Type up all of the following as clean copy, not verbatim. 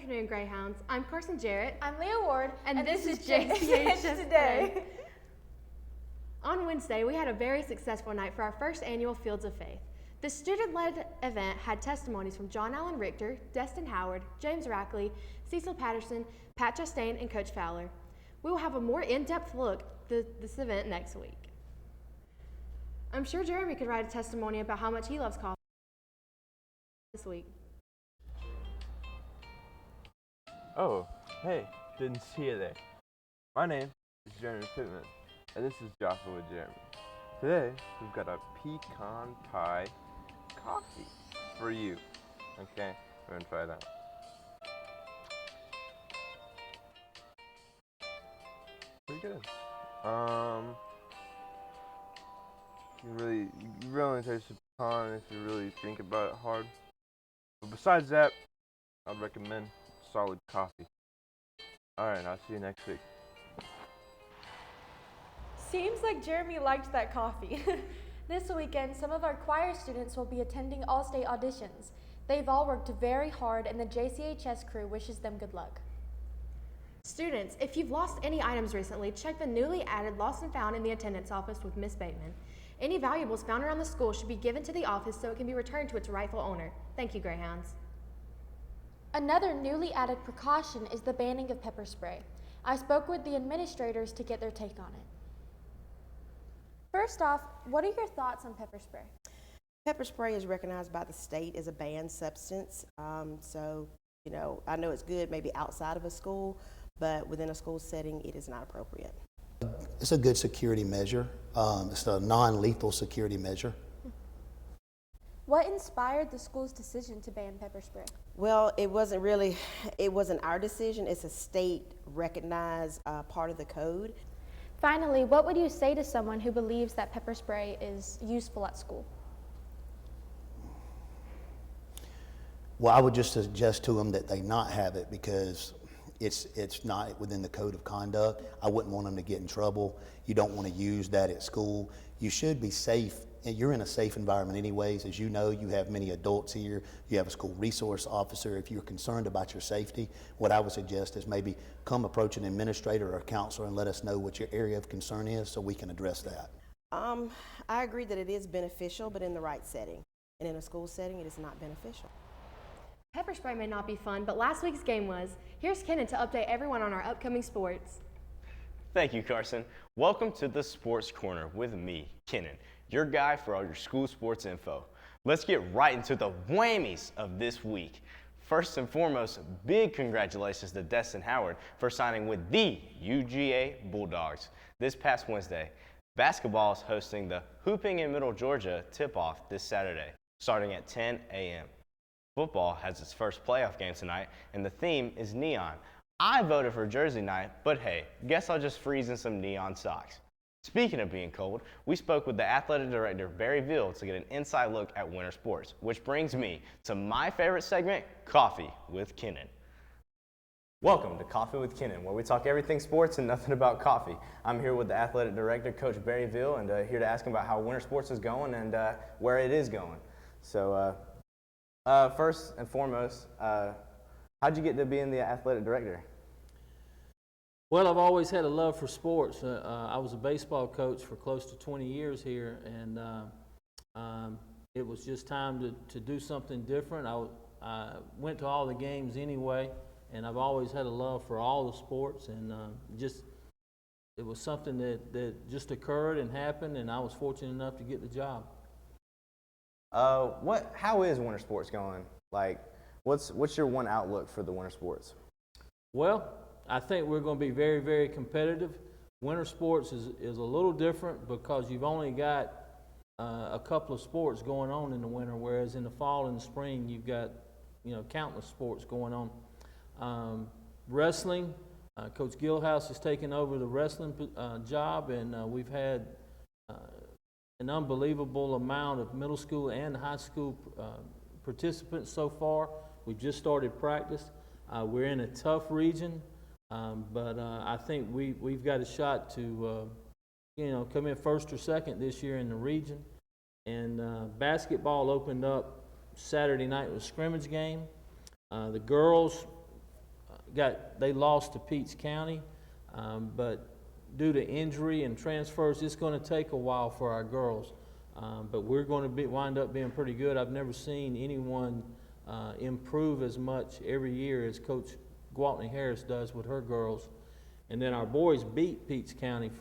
afternoon, Greyhounds. I'm Carson Jarrett. I'm Leah Ward. And this is JCHS Today. On Wednesday, we had a very successful night for our first annual Fields of Faith. The student-led event had testimonies from John Allen Richter, Destin Howard, James Rackley, Cecil Patterson, Pat Chastain, and Coach Fowler. We will have a more in-depth look at this event next week. I'm sure Jeremy could write a testimony about how much he loves coffee this week. Oh, hey, didn't see you there. My name is Jeremy Pittman, and this is Joshua with Jeremy. Today, we've got a pecan pie coffee for you. Okay, we're gonna try it out. Pretty good. You really taste the pecan if you really think about it hard. But besides that, I'd recommend solid coffee. Alright, I'll see you next week. Seems like Jeremy liked that coffee. This weekend, some of our choir students will be attending all-state auditions. They've all worked very hard, and the JCHS crew wishes them good luck. Students, if you've lost any items recently, check the newly added Lost and Found in the attendance office with Miss Bateman. Any valuables found around the school should be given to the office so it can be returned to its rightful owner. Thank you, Greyhounds. Another newly added precaution is the banning of pepper spray. I spoke with the administrators to get their take on it. First off, what are your thoughts on pepper spray? Pepper spray is recognized by the state as a banned substance. So, I know it's good maybe outside of a school, but within a school setting, it is not appropriate. It's a good security measure. It's a non-lethal security measure. What inspired the school's decision to ban pepper spray? Well, it wasn't our decision. It's a state recognized part of the code. Finally, what would you say to someone who believes that pepper spray is useful at school? Well, I would just suggest to them that they not have it because it's not within the code of conduct. I wouldn't want them to get in trouble. You don't want to use that at school. You should be safe. You're in a safe environment anyways. As you know, you have many adults here. You have a school resource officer. If you're concerned about your safety, what I would suggest is maybe come approach an administrator or a counselor and let us know what your area of concern is so we can address that. I agree that it is beneficial, but in the right setting. And in a school setting, it is not beneficial. Pepper spray may not be fun, but last week's game was. Here's Kenan to update everyone on our upcoming sports. Thank you, Carson. Welcome to the Sports Corner with me, Kenan, your guy for all your school sports info. Let's get right into the whammies of this week. First and foremost, big congratulations to Destin Howard for signing with the UGA Bulldogs this past Wednesday. Basketball is hosting the Hooping in Middle Georgia tip-off this Saturday, starting at 10 a.m. Football has its first playoff game tonight, and the theme is neon. I voted for Jersey night, but hey, guess I'll just freeze in some neon socks. Speaking of being cold, we spoke with the athletic director, Barry Ville, to get an inside look at winter sports, which brings me to my favorite segment, Coffee with Kenan. Welcome to Coffee with Kenan, where we talk everything sports and nothing about coffee. I'm here with the athletic director, Coach Barry Ville, and here to ask him about how winter sports is going and where it is going. So, first and foremost, how'd you get to being the athletic director? Well, I've always had a love for sports. I was a baseball coach for close to 20 years here, and it was just time to do something different. I went to all the games anyway, and I've always had a love for all the sports, and it was something that just occurred and happened, and I was fortunate enough to get the job. How is winter sports going? Like, what's your one outlook for the winter sports? Well, I think we're going to be very, very competitive. Winter sports is a little different because you've only got a couple of sports going on in the winter, whereas in the fall and the spring you've got countless sports going on. Wrestling, Coach Gilhouse has taken over the wrestling job, and we've had an unbelievable amount of middle school and high school participants so far. We've just started practice. We're in a tough region, but I think we've got a shot to come in first or second this year in the region. And basketball opened up Saturday night with a scrimmage game. The girls they lost to Peach County, but due to injury and transfers, it's going to take a while for our girls. But we're going to wind up being pretty good. I've never seen anyone improve as much every year as Coach Gwaltney Harris does with her girls. And then our boys beat Peach County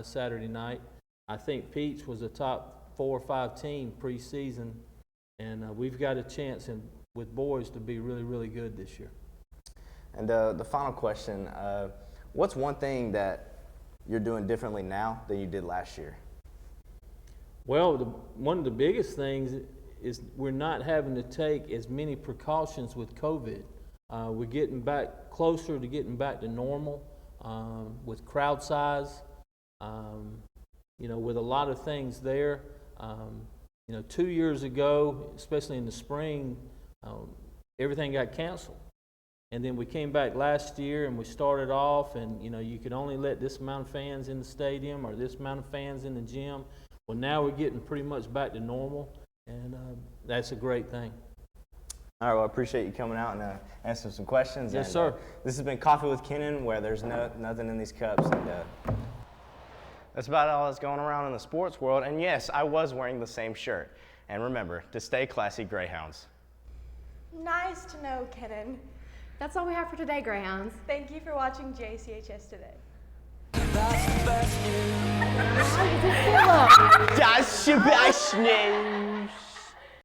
Saturday night. I think Peach was a top 4 or 5 team preseason, and we've got a chance with boys to be really, really good this year. And the final question, what's one thing that you're doing differently now than you did last year? Well, one of the biggest things is we're not having to take as many precautions with COVID. We're getting back closer to getting back to normal with crowd size, with a lot of things there. 2 years ago, especially in the spring, everything got canceled. And then we came back last year and we started off and, you could only let this amount of fans in the stadium or this amount of fans in the gym. Well, now we're getting pretty much back to normal, and that's a great thing. All right, well, I appreciate you coming out and answering some questions. Yes, sir. This has been Coffee with Kennan, where there's nothing in these cups. And that's about all that's going around in the sports world. And yes, I was wearing the same shirt. And remember, to stay classy, Greyhounds. Nice to know, Kennan. That's all we have for today, Greyhounds. Thank you for watching JCHS Today. Das ist